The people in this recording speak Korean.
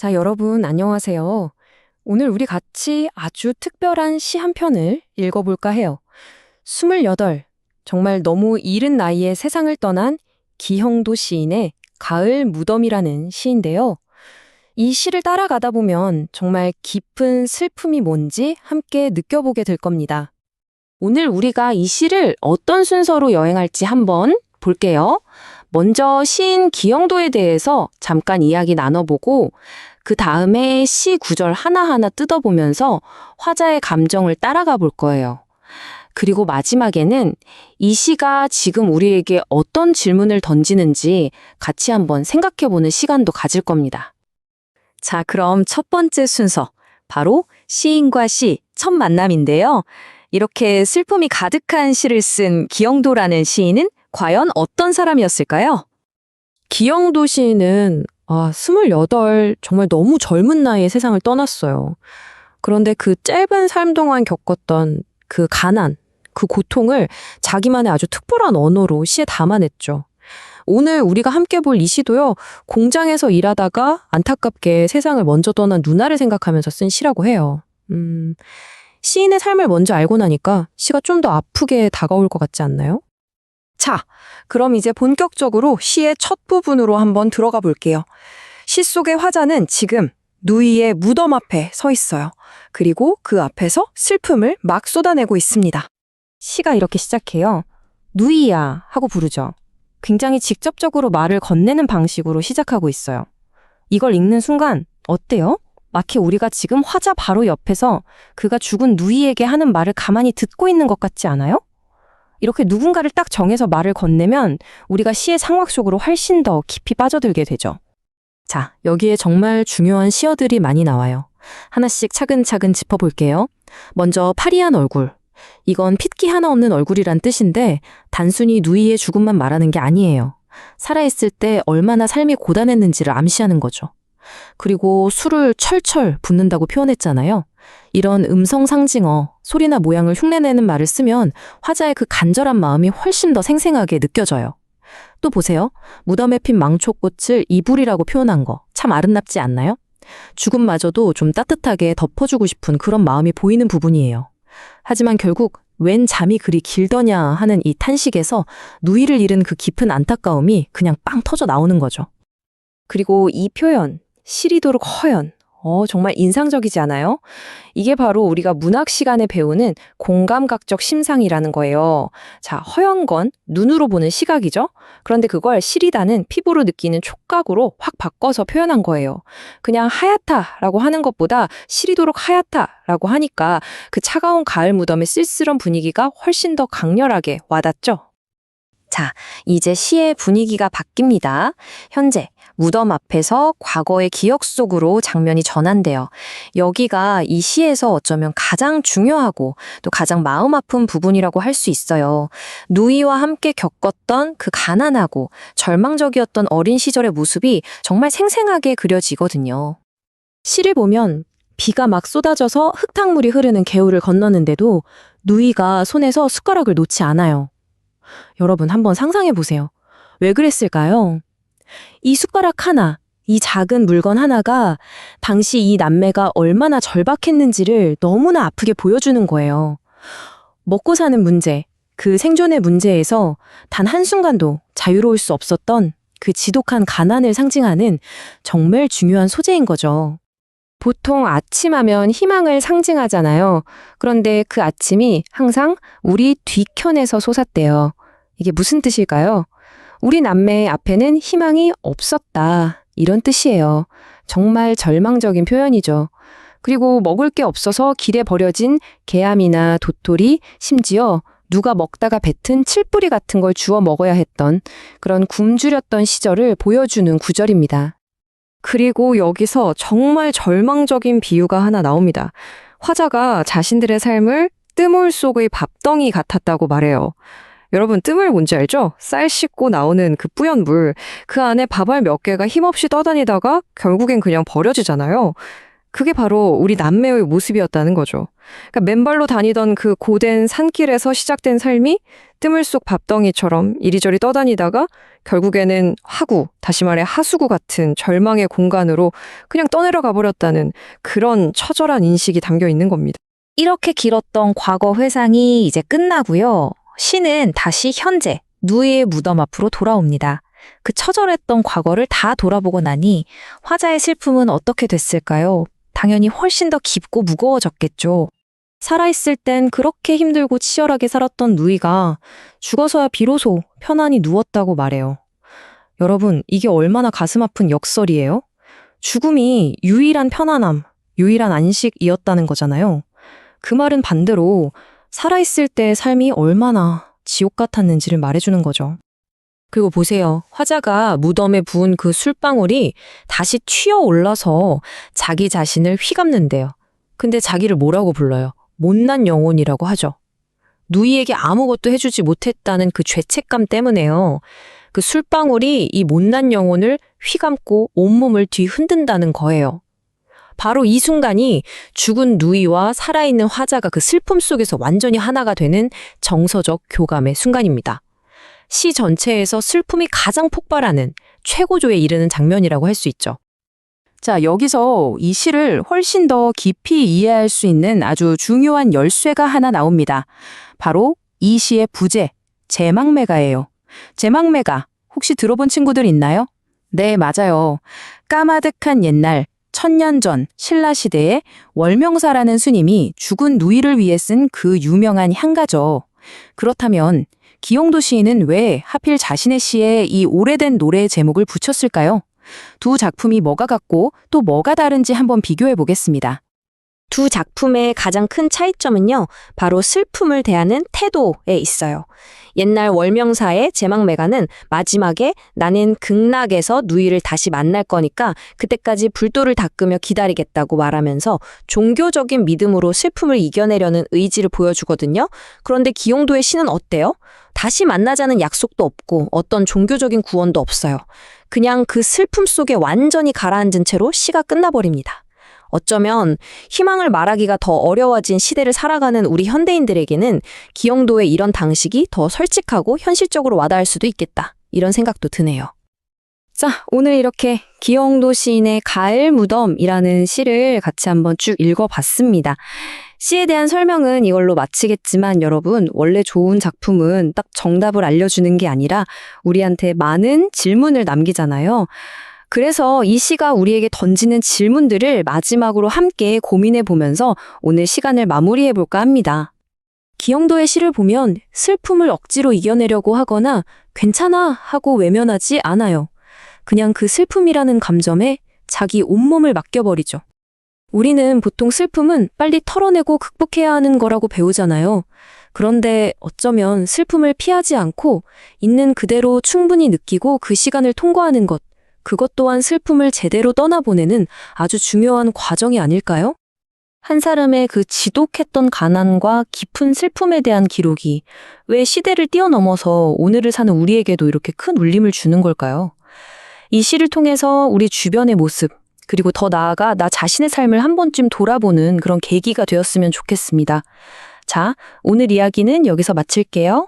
자, 여러분, 안녕하세요. 오늘 우리 같이 아주 특별한 시 한 편을 읽어볼까 해요. 28, 정말 너무 이른 나이에 세상을 떠난 기형도 시인의 가을 무덤이라는 시인데요. 이 시를 따라가다 보면 정말 깊은 슬픔이 뭔지 함께 느껴보게 될 겁니다. 오늘 우리가 이 시를 어떤 순서로 여행할지 한번 볼게요. 먼저 시인 기영도에 대해서 잠깐 이야기 나눠보고 그 다음에 시 구절 하나하나 뜯어보면서 화자의 감정을 따라가 볼 거예요. 그리고 마지막에는 이 시가 지금 우리에게 어떤 질문을 던지는지 같이 한번 생각해보는 시간도 가질 겁니다. 자, 그럼 첫 번째 순서, 바로 시인과 시 첫 만남인데요. 이렇게 슬픔이 가득한 시를 쓴 기영도라는 시인은 과연 어떤 사람이었을까요? 기영도 시인은 28, 정말 너무 젊은 나이에 세상을 떠났어요. 그런데 그 짧은 삶 동안 겪었던 그 가난, 그 고통을 자기만의 아주 특별한 언어로 시에 담아냈죠. 오늘 우리가 함께 볼 이 시도요, 공장에서 일하다가 안타깝게 세상을 먼저 떠난 누나를 생각하면서 쓴 시라고 해요. 시인의 삶을 먼저 알고 나니까 시가 좀 더 아프게 다가올 것 같지 않나요? 자, 그럼 이제 본격적으로 시의 첫 부분으로 한번 들어가 볼게요. 시 속의 화자는 지금 누이의 무덤 앞에 서 있어요. 그리고 그 앞에서 슬픔을 막 쏟아내고 있습니다. 시가 이렇게 시작해요. 누이야 하고 부르죠. 굉장히 직접적으로 말을 건네는 방식으로 시작하고 있어요. 이걸 읽는 순간 어때요? 마치 우리가 지금 화자 바로 옆에서 그가 죽은 누이에게 하는 말을 가만히 듣고 있는 것 같지 않아요? 이렇게 누군가를 딱 정해서 말을 건네면 우리가 시의 상황 속으로 훨씬 더 깊이 빠져들게 되죠. 자, 여기에 정말 중요한 시어들이 많이 나와요. 하나씩 차근차근 짚어볼게요. 먼저 파리한 얼굴. 이건 핏기 하나 없는 얼굴이란 뜻인데 단순히 누이의 죽음만 말하는 게 아니에요. 살아있을 때 얼마나 삶이 고단했는지를 암시하는 거죠. 그리고 술을 철철 붓는다고 표현했잖아요. 이런 음성 상징어, 소리나 모양을 흉내내는 말을 쓰면 화자의 그 간절한 마음이 훨씬 더 생생하게 느껴져요. 또 보세요. 무덤에 핀 망초꽃을 이불이라고 표현한 거 참 아름답지 않나요? 죽음마저도 좀 따뜻하게 덮어주고 싶은 그런 마음이 보이는 부분이에요. 하지만 결국 웬 잠이 그리 길더냐 하는 이 탄식에서 누이를 잃은 그 깊은 안타까움이 그냥 빵 터져 나오는 거죠. 그리고 이 표현, 시리도록 허연. 정말 인상적이지 않아요? 이게 바로 우리가 문학 시간에 배우는 공감각적 심상이라는 거예요. 자, 허연 건 눈으로 보는 시각이죠? 그런데 그걸 시리다는 피부로 느끼는 촉각으로 확 바꿔서 표현한 거예요. 그냥 하얗다라고 하는 것보다 시리도록 하얗다라고 하니까 그 차가운 가을 무덤의 쓸쓸한 분위기가 훨씬 더 강렬하게 와닿죠? 자, 이제 시의 분위기가 바뀝니다. 현재 무덤 앞에서 과거의 기억 속으로 장면이 전환돼요. 여기가 이 시에서 어쩌면 가장 중요하고 또 가장 마음 아픈 부분이라고 할 수 있어요. 누이와 함께 겪었던 그 가난하고 절망적이었던 어린 시절의 모습이 정말 생생하게 그려지거든요. 시를 보면 비가 막 쏟아져서 흙탕물이 흐르는 개울을 건너는데도 누이가 손에서 숟가락을 놓지 않아요. 여러분 한번 상상해 보세요. 왜 그랬을까요? 이 숟가락 하나, 이 작은 물건 하나가 당시 이 남매가 얼마나 절박했는지를 너무나 아프게 보여주는 거예요. 먹고 사는 문제, 그 생존의 문제에서 단 한순간도 자유로울 수 없었던 그 지독한 가난을 상징하는 정말 중요한 소재인 거죠. 보통 아침하면 희망을 상징하잖아요. 그런데 그 아침이 항상 우리 뒤편에서 솟았대요. 이게 무슨 뜻일까요? 우리 남매 앞에는 희망이 없었다. 이런 뜻이에요. 정말 절망적인 표현이죠. 그리고 먹을 게 없어서 길에 버려진 개암이나 도토리, 심지어 누가 먹다가 뱉은 칠뿌리 같은 걸 주워 먹어야 했던 그런 굶주렸던 시절을 보여주는 구절입니다. 그리고 여기서 정말 절망적인 비유가 하나 나옵니다. 화자가 자신들의 삶을 뜨물 속의 밥덩이 같았다고 말해요. 여러분 뜸을 뭔지 알죠? 쌀 씻고 나오는 그 뿌연 물, 그 안에 밥알 몇 개가 힘없이 떠다니다가 결국엔 그냥 버려지잖아요. 그게 바로 우리 남매의 모습이었다는 거죠. 그러니까 맨발로 다니던 그 고된 산길에서 시작된 삶이 뜨물 속 밥덩이처럼 이리저리 떠다니다가 결국에는 화구, 다시 말해 하수구 같은 절망의 공간으로 그냥 떠내려가 버렸다는 그런 처절한 인식이 담겨 있는 겁니다. 이렇게 길었던 과거 회상이 이제 끝나고요. 시는 다시 현재, 누이의 무덤 앞으로 돌아옵니다. 그 처절했던 과거를 다 돌아보고 나니 화자의 슬픔은 어떻게 됐을까요? 당연히 훨씬 더 깊고 무거워졌겠죠. 살아있을 땐 그렇게 힘들고 치열하게 살았던 누이가 죽어서야 비로소 편안히 누웠다고 말해요. 여러분, 이게 얼마나 가슴 아픈 역설이에요? 죽음이 유일한 편안함, 유일한 안식이었다는 거잖아요. 그 말은 반대로 살아있을 때의 삶이 얼마나 지옥 같았는지를 말해주는 거죠. 그리고 보세요. 화자가 무덤에 부은 그 술방울이 다시 튀어 올라서 자기 자신을 휘감는데요. 근데 자기를 뭐라고 불러요? 못난 영혼이라고 하죠. 누이에게 아무것도 해주지 못했다는 그 죄책감 때문에요. 그 술방울이 이 못난 영혼을 휘감고 온몸을 뒤흔든다는 거예요. 바로 이 순간이 죽은 누이와 살아있는 화자가 그 슬픔 속에서 완전히 하나가 되는 정서적 교감의 순간입니다. 시 전체에서 슬픔이 가장 폭발하는 최고조에 이르는 장면이라고 할 수 있죠. 자, 여기서 이 시를 훨씬 더 깊이 이해할 수 있는 아주 중요한 열쇠가 하나 나옵니다. 바로 이 시의 부제, 제망매가예요. 제망매가 혹시 들어본 친구들 있나요? 네, 맞아요. 까마득한 옛날, 1000년 전 신라시대에 월명사라는 스님이 죽은 누이를 위해 쓴 그 유명한 향가죠. 그렇다면 기용도 시인은 왜 하필 자신의 시에 이 오래된 노래의 제목을 붙였을까요? 두 작품이 뭐가 같고 또 뭐가 다른지 한번 비교해 보겠습니다. 두 작품의 가장 큰 차이점은요, 바로 슬픔을 대하는 태도에 있어요. 옛날 월명사의 제망매가는 마지막에 나는 극락에서 누이를 다시 만날 거니까 그때까지 불도를 닦으며 기다리겠다고 말하면서 종교적인 믿음으로 슬픔을 이겨내려는 의지를 보여주거든요. 그런데 기용도의 시는 어때요? 다시 만나자는 약속도 없고 어떤 종교적인 구원도 없어요. 그냥 그 슬픔 속에 완전히 가라앉은 채로 시가 끝나버립니다. 어쩌면 희망을 말하기가 더 어려워진 시대를 살아가는 우리 현대인들에게는 기영도의 이런 방식이 더 솔직하고 현실적으로 와닿을 수도 있겠다. 이런 생각도 드네요. 자, 오늘 이렇게 기영도 시인의 가을 무덤이라는 시를 같이 한번 쭉 읽어봤습니다. 시에 대한 설명은 이걸로 마치겠지만 여러분, 원래 좋은 작품은 딱 정답을 알려주는 게 아니라 우리한테 많은 질문을 남기잖아요. 그래서 이 시가 우리에게 던지는 질문들을 마지막으로 함께 고민해 보면서 오늘 시간을 마무리해 볼까 합니다. 기영도의 시를 보면 슬픔을 억지로 이겨내려고 하거나 괜찮아 하고 외면하지 않아요. 그냥 그 슬픔이라는 감정에 자기 온몸을 맡겨버리죠. 우리는 보통 슬픔은 빨리 털어내고 극복해야 하는 거라고 배우잖아요. 그런데 어쩌면 슬픔을 피하지 않고 있는 그대로 충분히 느끼고 그 시간을 통과하는 것, 그것 또한 슬픔을 제대로 떠나보내는 아주 중요한 과정이 아닐까요? 한 사람의 그 지독했던 가난과 깊은 슬픔에 대한 기록이 왜 시대를 뛰어넘어서 오늘을 사는 우리에게도 이렇게 큰 울림을 주는 걸까요? 이 시를 통해서 우리 주변의 모습, 그리고 더 나아가 나 자신의 삶을 한 번쯤 돌아보는 그런 계기가 되었으면 좋겠습니다. 자, 오늘 이야기는 여기서 마칠게요.